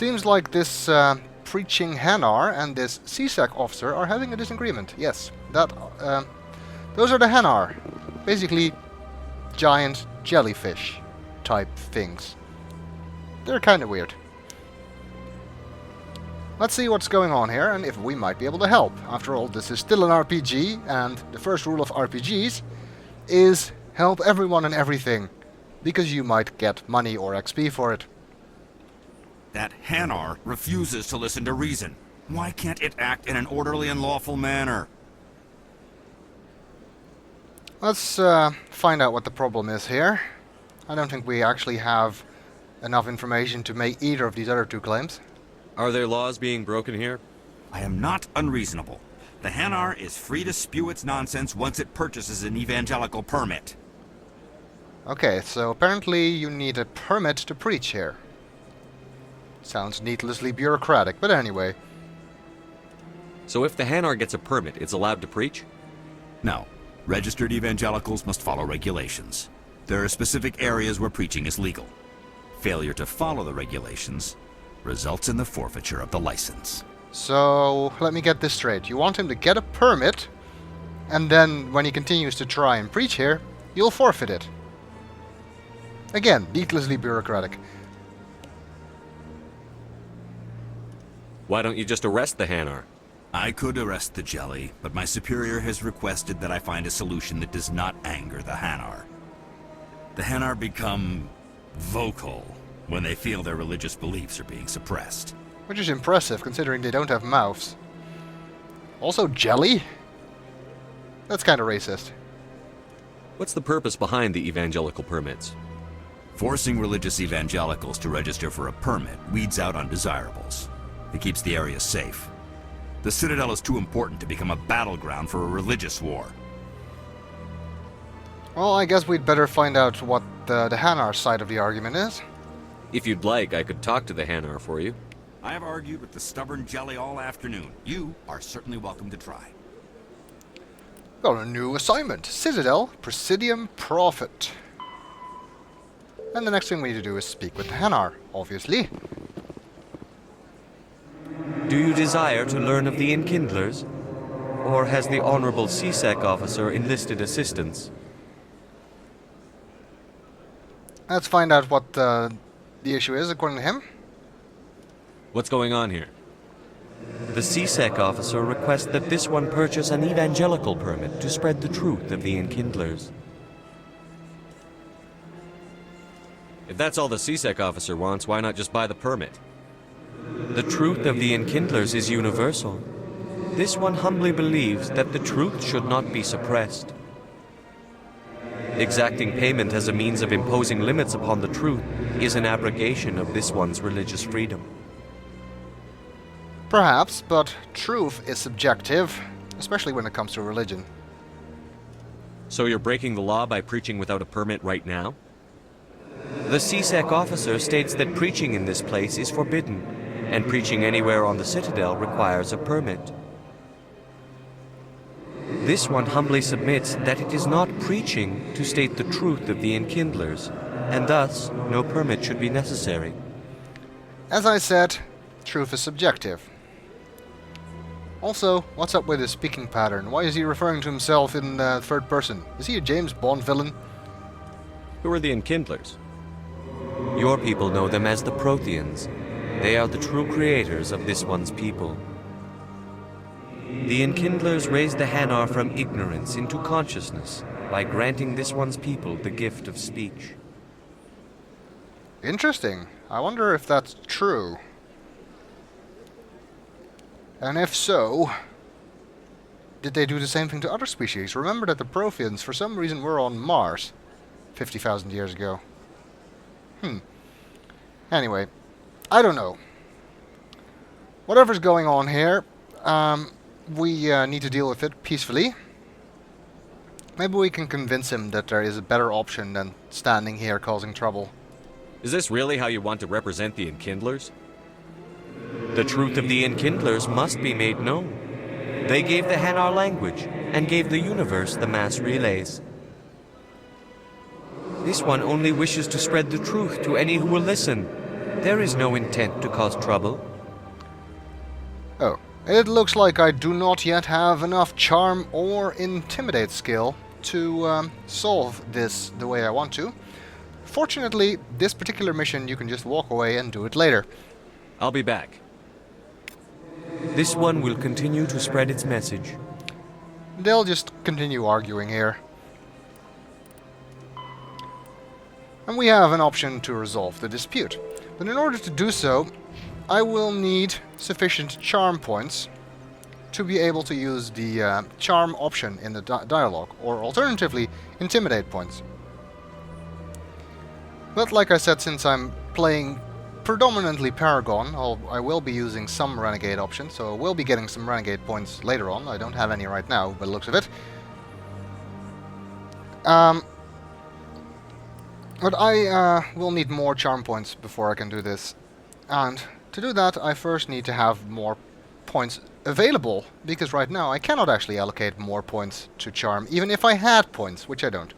Seems like this preaching Hanar and this CSEC officer are having a disagreement. Yes, those are the Hanar. Basically, giant jellyfish type things. They're kind of weird. Let's see what's going on here and if we might be able to help. After all, this is still an RPG, and the first rule of RPGs is help everyone and everything, because you might get money or XP for it. That Hanar refuses to listen to reason. Why can't it act in an orderly and lawful manner? Let's find out what the problem is here. I don't think we actually have enough information to make either of these other two claims. Are there laws being broken here? I am not unreasonable. The Hanar is free to spew its nonsense once it purchases an evangelical permit. Okay, so apparently you need a permit to preach here. Sounds needlessly bureaucratic, but anyway. So if the Hanar gets a permit, it's allowed to preach? No. Registered evangelicals must follow regulations. There are specific areas where preaching is legal. Failure to follow the regulations results in the forfeiture of the license. So, let me get this straight. You want him to get a permit, and then when he continues to try and preach here, you'll forfeit it. Again, needlessly bureaucratic. Why don't you just arrest the Hanar? I could arrest the jelly, but my superior has requested that I find a solution that does not anger the Hanar. The Hanar become vocal when they feel their religious beliefs are being suppressed. Which is impressive, considering they don't have mouths. Also jelly? That's kind of racist. What's the purpose behind the evangelical permits? Forcing religious evangelicals to register for a permit weeds out undesirables. It keeps the area safe. The Citadel is too important to become a battleground for a religious war. Well, I guess we'd better find out what the Hanar side of the argument is. If you'd like, I could talk to the Hanar for you. I have argued with the stubborn jelly all afternoon. You are certainly welcome to try. Got a new assignment. Citadel, Presidium Prophet. And the next thing we need to do is speak with the Hanar, obviously. Do you desire to learn of the Enkindlers? Or has the Honorable CSEC officer enlisted assistance? Let's find out what the issue is, according to him. What's going on here? The CSEC officer requests that this one purchase an evangelical permit to spread the truth of the Enkindlers. If that's all the CSEC officer wants, why not just buy the permit? The truth of the Enkindlers is universal. This one humbly believes that the truth should not be suppressed. Exacting payment as a means of imposing limits upon the truth is an abrogation of this one's religious freedom. Perhaps, but truth is subjective, especially when it comes to religion. So you're breaking the law by preaching without a permit right now? The CSEC officer states that preaching in this place is forbidden, and preaching anywhere on the Citadel requires a permit. This one humbly submits that it is not preaching to state the truth of the Enkindlers, and thus no permit should be necessary. As I said, truth is subjective. Also, what's up with his speaking pattern? Why is he referring to himself in third person? Is he a James Bond villain? Who are the Enkindlers? Your people know them as the Protheans. They are the true creators of this one's people. The Enkindlers raised the Hanar from ignorance into consciousness by granting this one's people the gift of speech. Interesting. I wonder if that's true. And if so, did they do the same thing to other species? Remember that the Protheans, for some reason, were on Mars 50,000 years ago. Anyway, I don't know. Whatever's going on here, we need to deal with it peacefully. Maybe we can convince him that there is a better option than standing here causing trouble. Is this really how you want to represent the Enkindlers? The truth of the Enkindlers must be made known. They gave the Hanar language and gave the universe the mass relays. This one only wishes to spread the truth to any who will listen, There is no intent to cause trouble. Oh, it looks like I do not yet have enough charm or intimidate skill to solve this the way I want to. Fortunately, this particular mission you can just walk away and do it later. I'll be back. This one will continue to spread its message. They'll just continue arguing here. And we have an option to resolve the dispute. But in order to do so, I will need sufficient charm points to be able to use the charm option in the dialogue, or alternatively, intimidate points. But like I said, since I'm playing predominantly Paragon, I will be using some Renegade options, so I will be getting some Renegade points later on. I don't have any right now, by the looks of it. But I will need more charm points before I can do this. And to do that, I first need to have more points available, because right now I cannot actually allocate more points to charm, even if I had points, which I don't.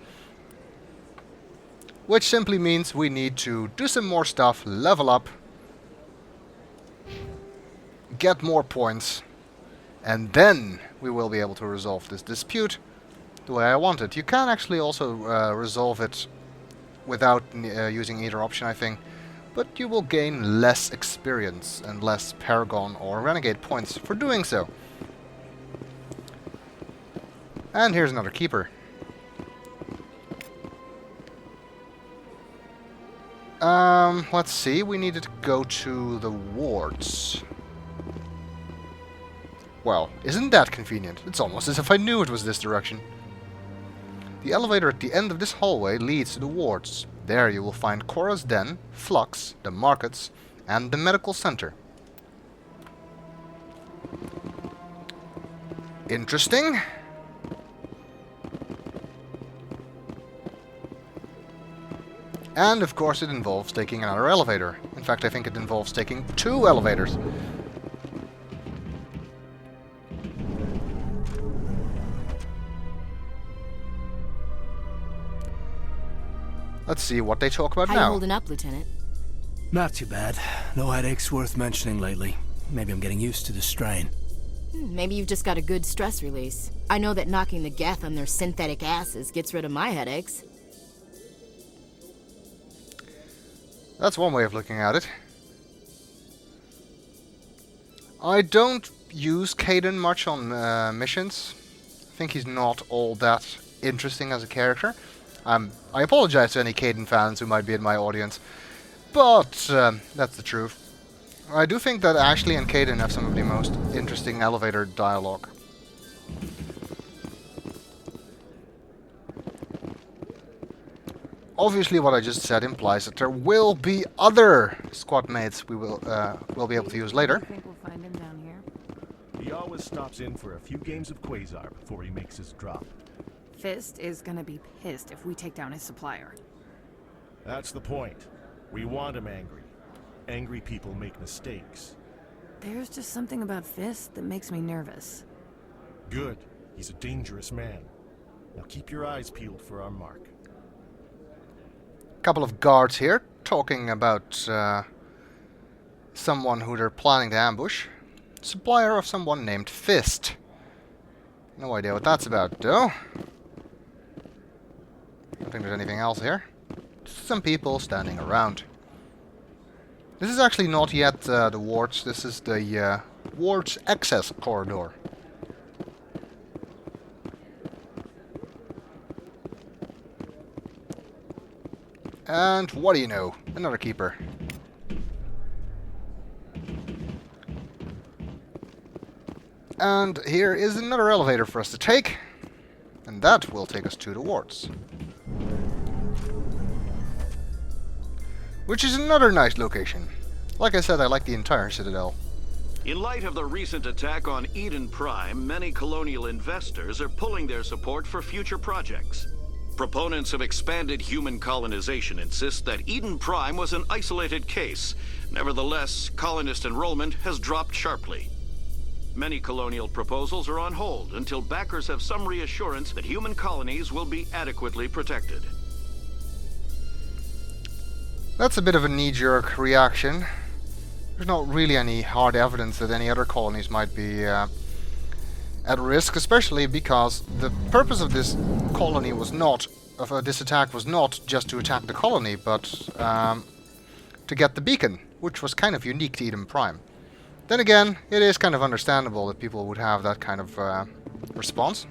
Which simply means we need to do some more stuff, level up, get more points, and then we will be able to resolve this dispute the way I want it. You can actually also resolve it without using either option, I think, but you will gain less experience and less Paragon or Renegade points for doing so. And here's another keeper. Let's see, we needed to go to the wards. Well, isn't that convenient? It's almost as if I knew it was this direction. The elevator at the end of this hallway leads to the wards. There you will find Cora's Den, Flux, the markets, and the medical center. Interesting. And of course it involves taking another elevator. In fact, I think it involves taking 2 elevators. Let's see what they talk about How now. you holding up, Lieutenant? Not too bad. No headaches worth mentioning lately. Maybe I'm getting used to the strain. Maybe you've just got a good stress release. I know that knocking the geth on their synthetic asses gets rid of my headaches. That's one way of looking at it. I don't use Caden much on missions. I think he's not all that interesting as a character. I apologize to any Caden fans who might be in my audience, but that's the truth. I do think that Ashley and Caden have some of the most interesting elevator dialogue. Obviously, what I just said implies that there will be other squad mates we will be able to use later. I think we'll find him down here. He always stops in for a few games of Quasar before he makes his drop. Fist is gonna be pissed if we take down his supplier. That's the point. We want him angry. Angry people make mistakes. There's just something about Fist that makes me nervous. Good. He's a dangerous man. Now keep your eyes peeled for our mark. Couple of guards here talking about someone who they're planning to ambush. Supplier of someone named Fist. No idea what that's about, though. I don't think there's anything else here. Just some people standing around. This is actually not yet the wards. This is the wards access corridor. And what do you know? Another keeper. And here is another elevator for us to take. And that will take us to the wards. Which is another nice location. Like I said, I like the entire Citadel. In light of the recent attack on Eden Prime, many colonial investors are pulling their support for future projects. Proponents of expanded human colonization insist that Eden Prime was an isolated case. Nevertheless, colonist enrollment has dropped sharply. Many colonial proposals are on hold until backers have some reassurance that human colonies will be adequately protected. That's a bit of a knee-jerk reaction. There's not really any hard evidence that any other colonies might be at risk, especially because the purpose of this colony was not, this attack was not just to attack the colony, but to get the beacon, which was kind of unique to Eden Prime. Then again, it is kind of understandable that people would have that kind of response.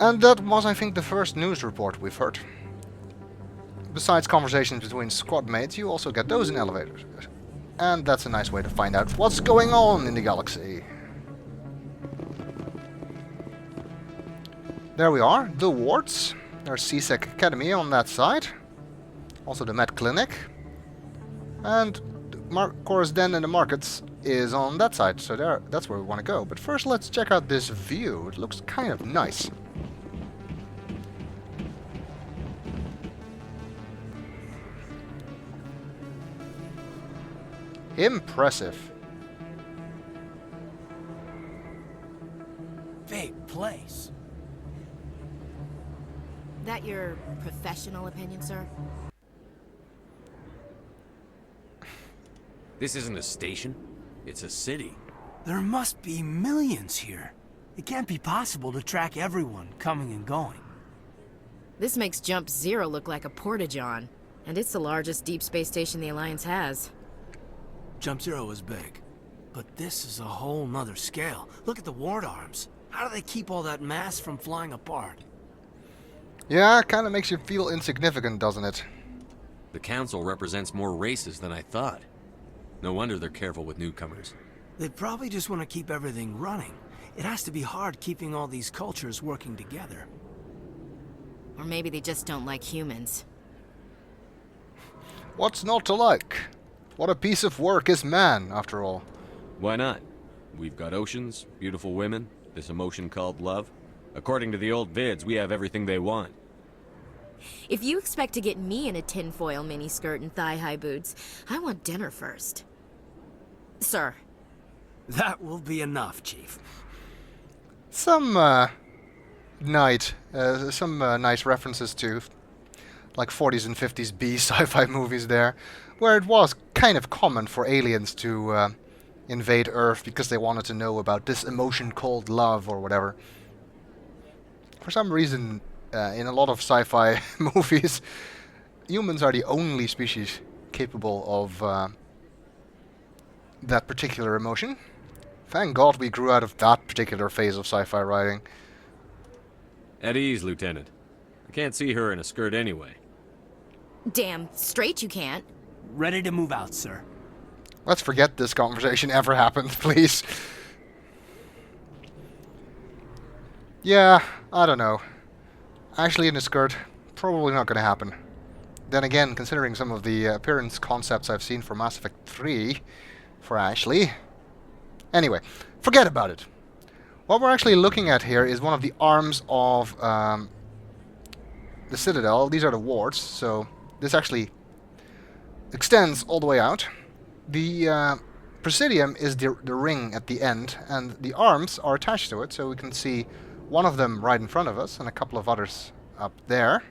And that was, I think, the first news report we've heard. Besides conversations between squad mates, you also get those in elevators. And that's a nice way to find out what's going on in the galaxy. There we are, the wards. There's CSEC Academy on that side. Also the Med Clinic. And Chorus Den and the Markets is on that side, so that's where we want to go. But first let's check out this view. It looks kind of nice. Impressive. Big place. That your professional opinion, sir? This isn't a station. It's a city. There must be millions here. It can't be possible to track everyone coming and going. This makes Jump Zero look like a porta-john, and it's the largest deep space station the Alliance has. Jump Zero is big, but this is a whole nother scale. Look at the ward arms. How do they keep all that mass from flying apart? Yeah, kind of makes you feel insignificant, doesn't it? The council represents more races than I thought. No wonder they're careful with newcomers. They probably just want to keep everything running. It has to be hard keeping all these cultures working together. Or maybe they just don't like humans. What's not to like? What a piece of work is man, after all. Why not? We've got oceans, beautiful women, this emotion called love. According to the old vids, we have everything they want. If you expect to get me in a tinfoil miniskirt and thigh-high boots, I want dinner first. Sir. That will be enough, Chief. Some nice references to like 40s and 50s B sci-fi movies there, where it was kind of common for aliens to invade Earth because they wanted to know about this emotion called love or whatever. For some reason, in a lot of sci-fi movies, humans are the only species capable of that particular emotion. Thank God we grew out of that particular phase of sci-fi writing. At ease, Lieutenant. I can't see her in a skirt anyway. Damn straight you can't. Ready to move out, sir. Let's forget this conversation ever happened, please. Yeah, I don't know. Ashley in a skirt, probably not going to happen. Then again, considering some of the appearance concepts I've seen for Mass Effect 3 for Ashley. Anyway, forget about it. What we're actually looking at here is one of the arms of the Citadel. These are the wards, so this actually extends all the way out. The Presidium is the ring at the end, and the arms are attached to it, so we can see one of them right in front of us and a couple of others up there.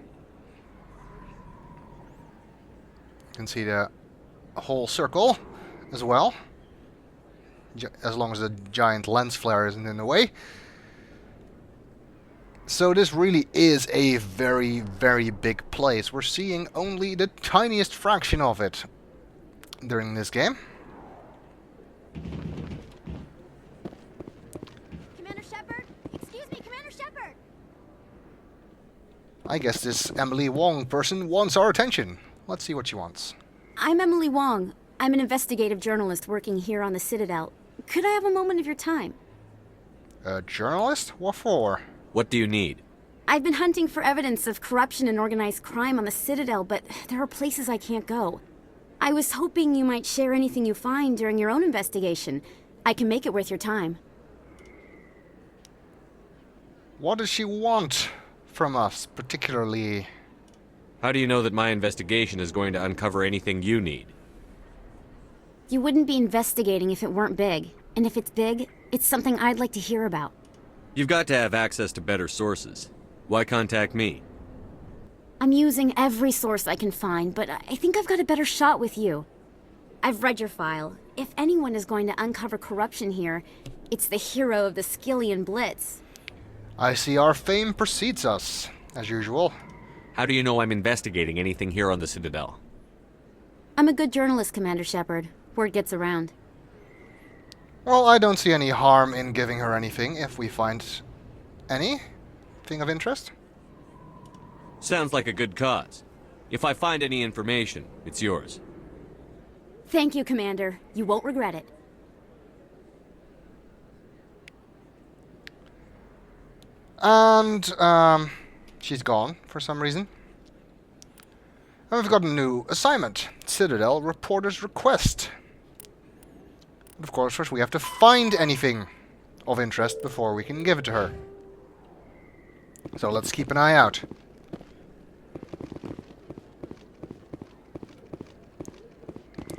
You can see the whole circle as well, as long as the giant lens flare isn't in the way. So this really is a very, very big place. We're seeing only the tiniest fraction of it during this game. Commander Shepard? Excuse me, Commander Shepard! I guess this Emily Wong person wants our attention. Let's see what she wants. I'm Emily Wong. I'm an investigative journalist working here on the Citadel. Could I have a moment of your time? A journalist? What for? What do you need? I've been hunting for evidence of corruption and organized crime on the Citadel, but there are places I can't go. I was hoping you might share anything you find during your own investigation. I can make it worth your time. What does she want from us, particularly? How do you know that my investigation is going to uncover anything you need? You wouldn't be investigating if it weren't big. And if it's big, it's something I'd like to hear about. You've got to have access to better sources. Why contact me? I'm using every source I can find, but I think I've got a better shot with you. I've read your file. If anyone is going to uncover corruption here, it's the hero of the Skillian Blitz. I see our fame precedes us, as usual. How do you know I'm investigating anything here on the Citadel? I'm a good journalist, Commander Shepard. Word gets around. Well, I don't see any harm in giving her anything if we find anything of interest. Sounds like a good cause. If I find any information, it's yours. Thank you, Commander. You won't regret it. And, she's gone for some reason. And we've got a new assignment. Citadel Reporter's Request. And of course, first we have to find anything of interest before we can give it to her. So let's keep an eye out.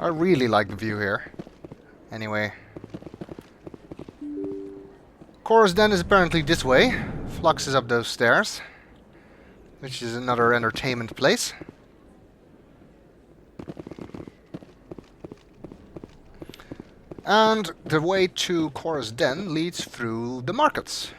I really like the view here. Anyway. Cora's Den is apparently this way. Flux is up those stairs. Which is another entertainment place. And the way to Cora's Den leads through the markets.